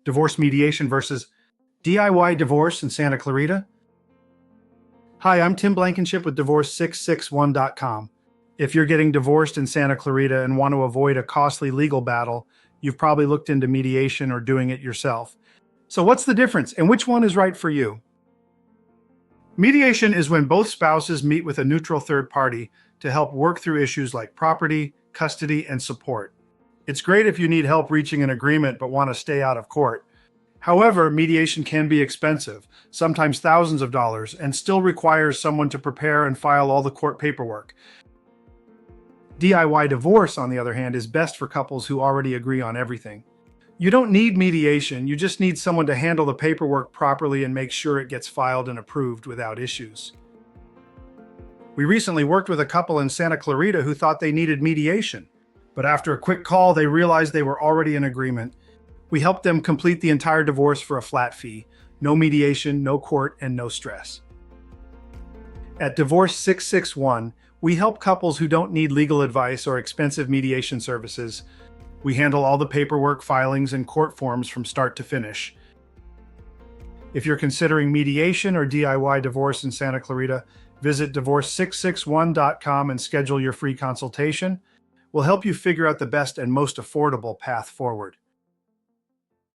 Divorce mediation versus DIY divorce in Santa Clarita? Hi, I'm Tim Blankenship with Divorce661.com. If you're getting divorced in Santa Clarita and want to avoid a costly legal battle, you've probably looked into mediation or doing it yourself. So what's the difference and which one is right for you? Mediation is when both spouses meet with a neutral third party to help work through issues like property, custody, and support. It's great if you need help reaching an agreement but want to stay out of court. However, mediation can be expensive, sometimes thousands of dollars, and still requires someone to prepare and file all the court paperwork. DIY divorce, on the other hand, is best for couples who already agree on everything. You don't need mediation, you just need someone to handle the paperwork properly and make sure it gets filed and approved without issues. We recently worked with a couple in Santa Clarita who thought they needed mediation, but after a quick call, they realized they were already in agreement. We helped them complete the entire divorce for a flat fee. No mediation, no court, and no stress. At Divorce 661, we help couples who don't need legal advice or expensive mediation services. We handle all the paperwork, filings, and court forms from start to finish. If you're considering mediation or DIY divorce in Santa Clarita, visit Divorce661.com and schedule your free consultation. We'll help you figure out the best and most affordable path forward.